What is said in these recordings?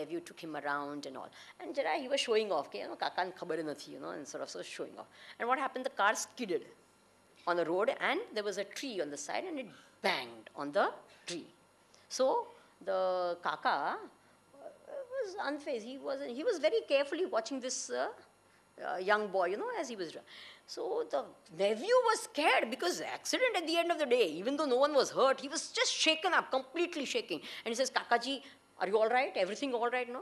nephew took him around and all. And he was showing off, kakan khabar nathi, and sort of so showing off. And what happened? The car skidded on the road, and there was a tree on the side, and it banged on the tree. So the kaka was unfazed. He was very carefully watching this young boy, as he was. So the nephew was scared because the accident at the end of the day, even though no one was hurt, he was just shaken up, completely shaking. And he says, Kakaji, are you all right? Everything all right? No?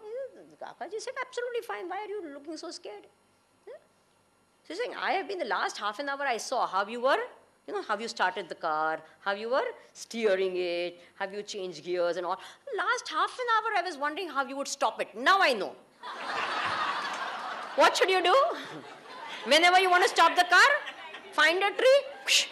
Kakaji said, absolutely fine. Why are you looking so scared? Yeah? So he's saying, I have been the last half an hour I saw how you were, how you started the car, how you were steering it, have you changed gears and all. Last half an hour I was wondering how you would stop it. Now I know. What should you do? Whenever you want to stop the car, find a tree. Whoosh.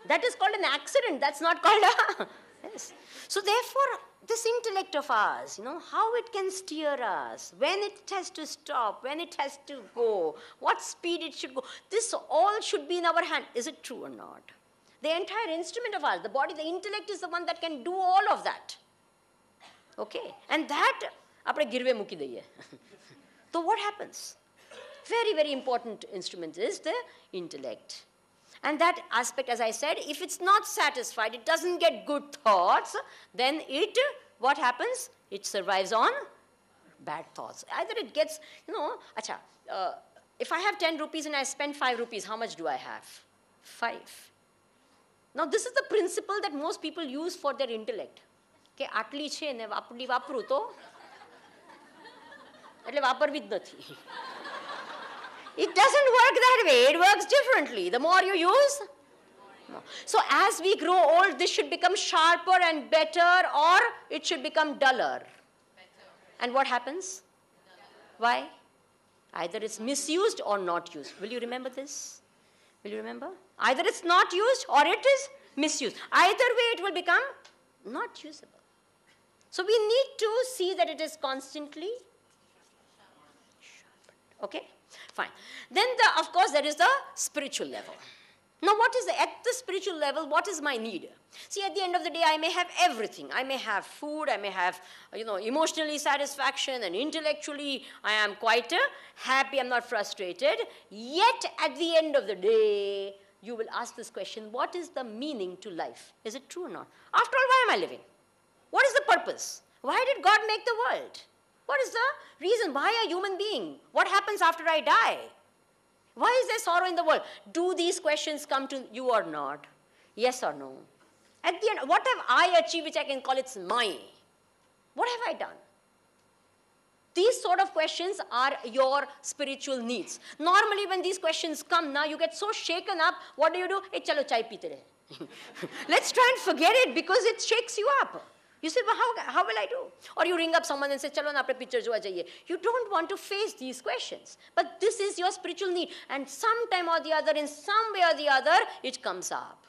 That is called an accident. That's not called a... Yes. So therefore, this intellect of ours, how it can steer us, when it has to stop, when it has to go, what speed it should go, this all should be in our hand. Is it true or not? The entire instrument of ours, the body, the intellect is the one that can do all of that. Okay? And that, apne girve muki deiye. So what happens? Very, very important instrument is the intellect. And that aspect, as I said, if it's not satisfied, it doesn't get good thoughts, then what happens? It survives on bad thoughts. Either it gets, if I have 10 rupees and I spend 5 rupees, how much do I have? 5. Now this is the principle that most people use for their intellect. કે આટલી છે ને વાપરી વાપરું તો એટલે વાપરવી જ નથી. It doesn't work that way. It works differently. The more you use, more. So as we grow old, this should become sharper and better, or it should become duller. Better. And what happens? Duller. Why? Either it's misused or not used. Will you remember this? Will you remember? Either it's not used or it is misused. Either way, it will become not usable. So we need to see that it is constantly sharpened. Okay? Fine. Then, of course, there is the spiritual level. Now, at the spiritual level, what is my need? See, at the end of the day, I may have everything. I may have food, I may have, emotionally satisfaction, and intellectually, I am quite happy, I'm not frustrated. Yet, at the end of the day, you will ask this question, what is the meaning to life? Is it true or not? After all, why am I living? What is the purpose? Why did God make the world? What is the reason? Why a human being? What happens after I die? Why is there sorrow in the world? Do these questions come to you or not? Yes or no? At the end, what have I achieved which I can call it's mine? What have I done? These sort of questions are your spiritual needs. Normally when these questions come, now you get so shaken up, what do? Hey, chalo chai peete rahe. Let's try and forget it because it shakes you up. You say, well, how will I do? Or you ring up someone and say, chalo na apne picture joa jaiye. You don't want to face these questions. But this is your spiritual need. And sometime or the other, in some way or the other, it comes up.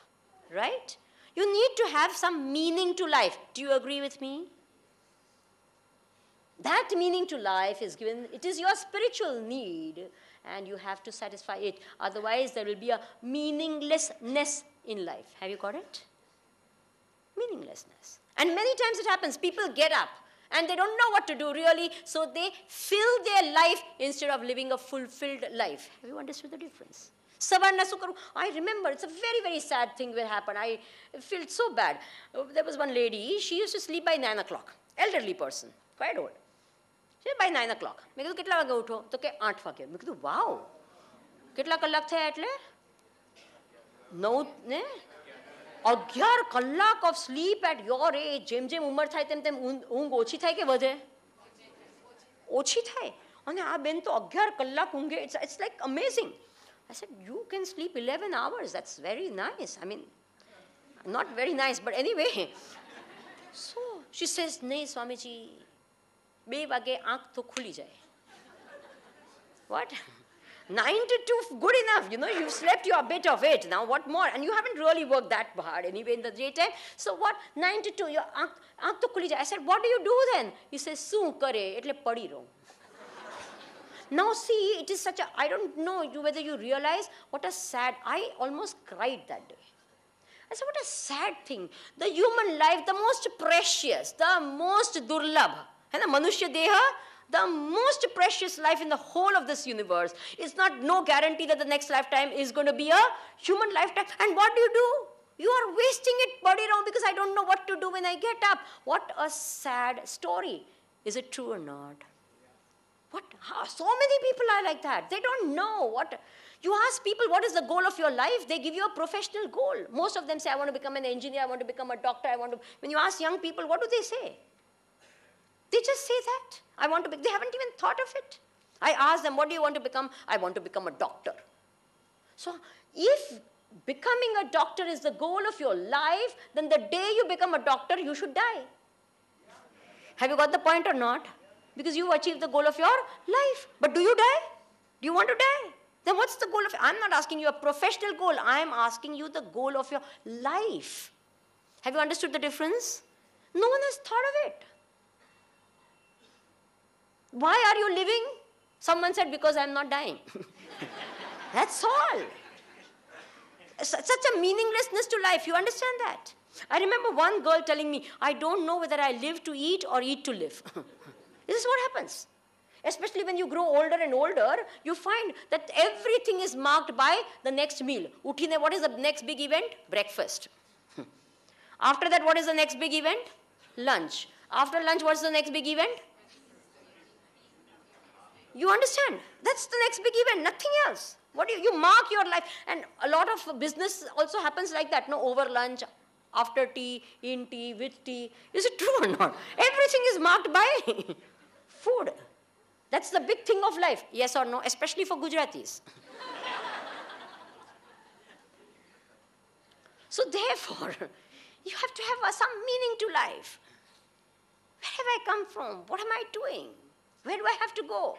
Right? You need to have some meaning to life. Do you agree with me? That meaning to life is given, it is your spiritual need, and you have to satisfy it. Otherwise, there will be a meaninglessness in life. Have you got it? Meaninglessness. And many times it happens, people get up, and they don't know what to do really, so they fill their life instead of living a fulfilled life. Have you understood the difference? I remember, it's a very, very sad thing that happened. I felt so bad. There was one lady, she used to sleep by 9 o'clock. Elderly person, quite old. She by 9 o'clock. મેં કીધું કેટલા વાગે ઉઠો? તો કે 8 વાગે. મેં કીધું વાવ, કેટલા કલાક થયા એટલે? 9 ને 11 કલાક of sleep at your age. જેમ જેમ ઉંમર થાય તેમ તેમ ઊંઘ ઓછી થાય કે વધે? ઓછી થાય. અને આ બેન તો 11 કલાક ઊંઘે. It's like amazing. I said, you can sleep 11 hours. That's very nice. I mean, not very nice, but anyway. So she says, nahi Swamiji, 2 વાગે આંખ તો ખુલી જાય. What? 9 to 2, good enough. You've slept your bit of it. Now what more? And you haven't really worked that hard anyway in the daytime. So what? 9 to 2, your આંખ તો ખુલી જાય. I said, what do you do then? He says, શું કરે? એટલે પડી રહું. Now see, it is such a, I don't know whether you realize what a sad, I almost cried that day. I said, what a sad thing. The human life, the most precious, the most durlabh, manushya deha, the most precious life in the whole of this universe. It's not no guarantee that the next lifetime is going to be a human lifetime. And what do? You are wasting it body around because I don't know what to do when I get up. What a sad story. Is it true or not? So many people are like that. They don't know what. You ask people, what is the goal of your life? They give you a professional goal. Most of them say, I want to become an engineer, I want to become a doctor, When you ask young people, what do they say? They just say that. They haven't even thought of it. I ask them, what do you want to become? I want to become a doctor. So if becoming a doctor is the goal of your life, then the day you become a doctor, you should die. Have you got the point or not? Because you achieved the goal of your life. But do you die? Do you want to die? Then what's the goal of it? I'm not asking you a professional goal. I'm asking you the goal of your life. Have you understood the difference? No one has thought of it. Why are you living? Someone said, because I'm not dying. That's all. Such a meaninglessness to life. You understand that? I remember one girl telling me, I don't know whether I live to eat or eat to live. This is what happens. Especially when you grow older and older, you find that everything is marked by the next meal. Uthine, what is the next big event? Breakfast. After that, what is the next big event? Lunch. After lunch, what's the next big event? You understand? That's the next big event, nothing else. You mark your life. And a lot of business also happens like that. No, over lunch, after tea, in tea, with tea. Is it true or not? Everything is marked by food. That's the big thing of life. Yes or no? Especially for Gujaratis. So therefore, you have to have some meaning to life. Where have I come from? What am I doing? Where do I have to go?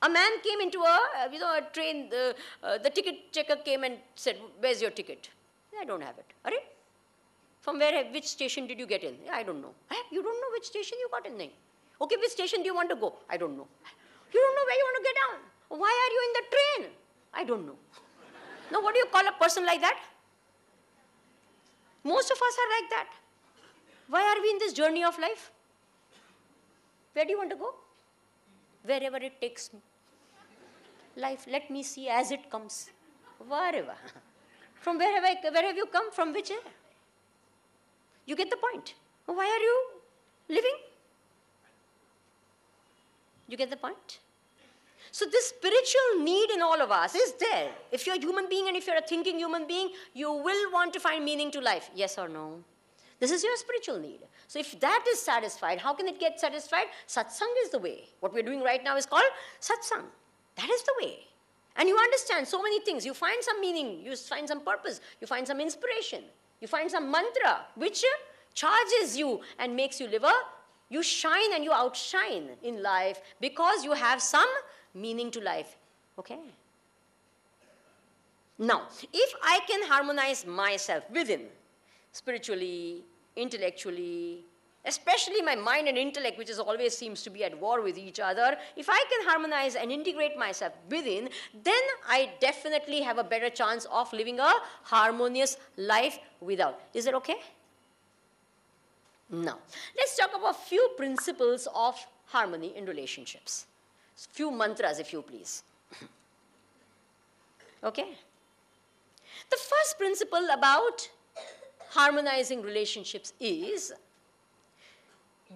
A man came into a train, the ticket checker came and said, where's your ticket? I don't have it. Are it? From which station did you get in? I don't know. You don't know which station you got in? Okay, which station do you want to go? I don't know. You don't know where you want to get down. Why are you in the train? I don't know. Now, what do you call a person like that? Most of us are like that. Why are we in this journey of life? Where do you want to go? Wherever it takes me. Life, let me see as it comes. Wherever. From where have you come? From which area? You get the point. Why are you living? You get the point? So this spiritual need in all of us is there. If you're a human being and if you're a thinking human being, you will want to find meaning to life. Yes or no? This is your spiritual need. So if that is satisfied, how can it get satisfied? Satsang is the way. What we're doing right now is called satsang. That is the way. And you understand so many things. You find some meaning. You find some purpose. You find some inspiration. You find some mantra which charges you and makes you live you shine and you outshine in life because you have some meaning to life. Okay? Now, if I can harmonize myself within, spiritually, intellectually, especially my mind and intellect, which always seems to be at war with each other, if I can harmonize and integrate myself within, then I definitely have a better chance of living a harmonious life without. Is that okay? Now, let's talk about a few principles of harmony in relationships. Few mantras, if you please. Okay? The first principle about harmonizing relationships is,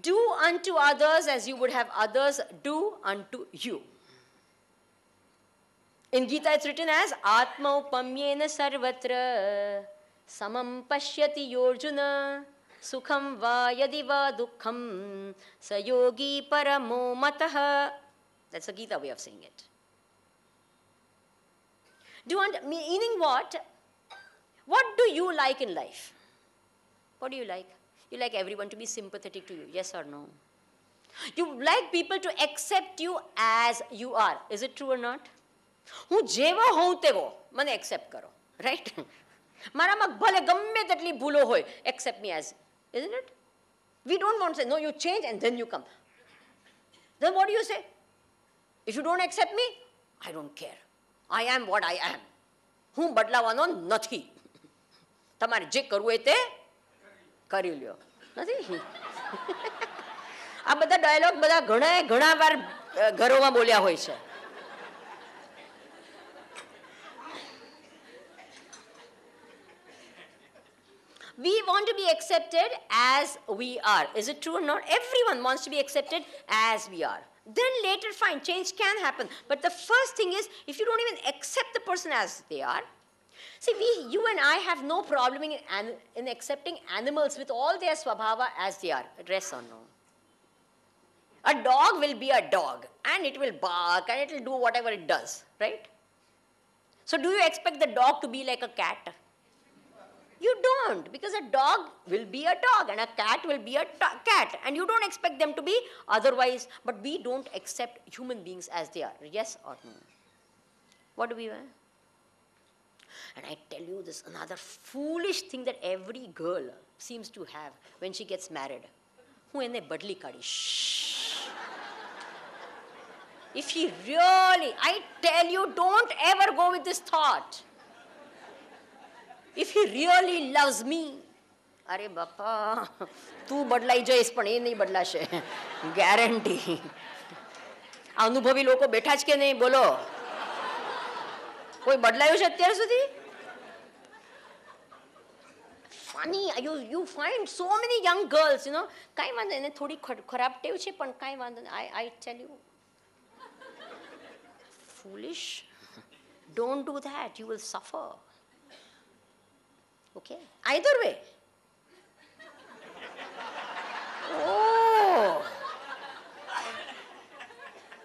do unto others as you would have others do unto you. In Gita it's written as, Atmaupamyena sarvatra samam pashyati yorjuna sukham va yadi va dukkham sayogi paramo mataha. That's a Gita way of saying it. Meaning what? What do you like in life? What do you like? You like everyone to be sympathetic to you, yes or no? You like people to accept you as you are. Is it true or not? હું જેવો હોઉં તેવો મને accept કરો, right? મારામાં ભલે ગમે તેટલી ભૂલો હોય, accept me as, isn't it? We don't want to say, no, you change and then you come. Then what do you say? If you don't accept me, I don't care. I am what I am. હું બદલાવાનો નથી. તમારે જે કરવું હોય તે કરી લ્યો. નથી? આ બધા ડાયલોગ બધા ઘણા વાર ઘરોમાં બોલ્યા હોય છે. We want to be accepted as we are. Is it true or not? Everyone wants to be accepted as we are. Then later, fine, change can happen. But the first thing is, if you don't even accept the person as they are, see, you and I have no problem in accepting animals with all their swabhava as they are. Yes or no? A dog will be a dog, and it will bark, and it will do whatever it does, right? So do you expect the dog to be like a cat? You don't, because a dog will be a dog and a cat will be a cat, and you don't expect them to be otherwise. But we don't accept human beings as they are. Yes or no? What do we want? And I tell you this, another foolish thing that every girl seems to have when she gets married. Hu ene badli kadi. Shh. If she really, I tell you, don't ever go with this thought. If he really loves me, અરે બાપા તું બદલાઈ જઈશ પણ એ નહીં બદલાશે, guarantee. અનુભવી લોકો બેઠા જ કે નહીં, બોલો કોઈ બદલાયું છે અત્યાર સુધી? Funny, you find so many young girls, કાંઈ વાંધો એને થોડી ખરાબ ટેવ છે પણ કાંઈ વાંધો નહીં. I tell you, foolish, don't do that, you will suffer. Okay, either way. Oh,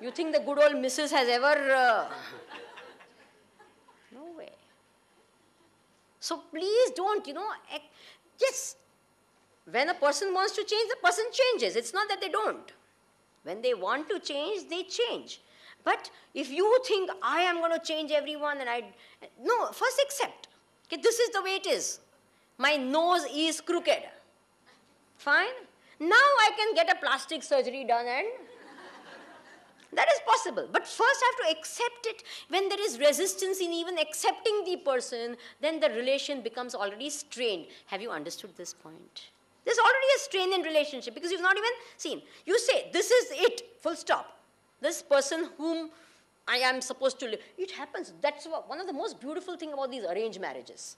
you think the good old missus has ever? No way. So please don't, yes, when a person wants to change, the person changes. It's not that they don't. When they want to change, they change. But if you think I am going to change everyone, no, first accept. Okay, this is the way it is. My nose is crooked. Fine. Now I can get a plastic surgery done, and that is possible. But first I have to accept it. When there is resistance in even accepting the person, then the relation becomes already strained. Have you understood this point? There's already a strain in relationship because you've not even seen. You say, this is it, full stop. This person whom I am supposed to live. It happens. That's one of the most beautiful things about these arranged marriages.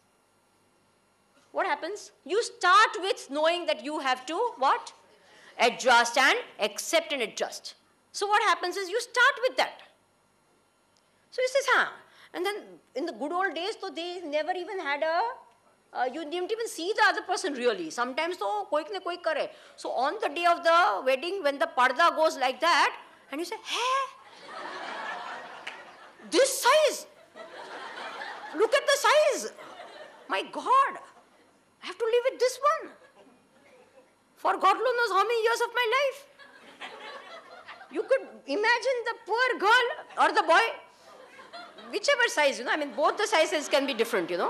What happens? You start with knowing that you have to, what? Adjust and accept and adjust. So what happens is you start with that. So he says, and then in the good old days, so they never even had you didn't even see the other person really. Sometimes so koik ne koik kare. So on the day of the wedding, when the parda goes like that, and you say, hey, this size, look at the size. My God, I have to live with this one for God knows how many years of my life. You could imagine the poor girl or the boy, whichever size, both the sizes can be different, And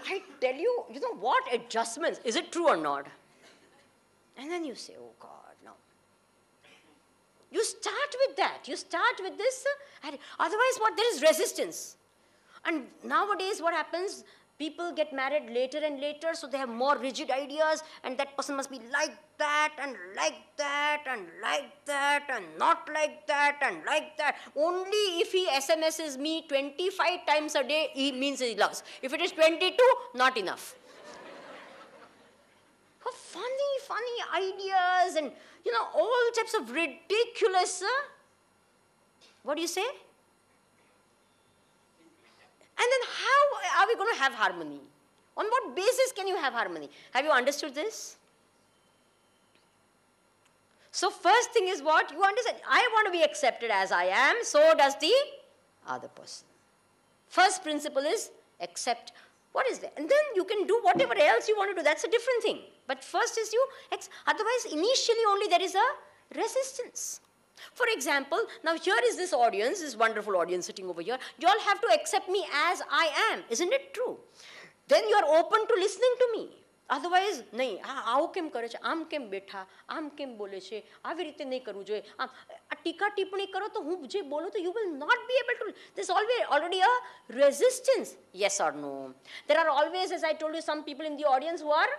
I tell you, what adjustments, is it true or not? And then you say, oh God, no. You start with that. You start with this. Otherwise, there is resistance. And nowadays, what happens? People get married later and later, so they have more rigid ideas, and that person must be like that, and like that, and like that, and not like that, and like that. Only if he SMSs me 25 times a day, he means he loves. If it is 22, not enough. Funny ideas, and all types of ridiculous, what do you say? And then how are we going to have harmony? On what basis can you have harmony? Have you understood this? So first thing is what? You understand, I want to be accepted as I am, so does the other person. First principle is accept what is there. And then you can do whatever else you want to do. That's a different thing. But first is otherwise initially only there is a resistance. For example, now here is this audience, this wonderful audience sitting over here. You all have to accept me as I am. Isn't it true? Then you are open to listening to me. Otherwise નહીં, આવું કેમ કરે છે, આમ કેમ બેઠા, આમ કેમ બોલે છે, આવી રીતે નહીં કરવું જોઈએ, આમ આ ટીકા ટિપ્પણી કરો તો હું જે બોલું તો you will not be able to, there's already a resistance, yes or no. There are always, as I told you, some people in the audience who are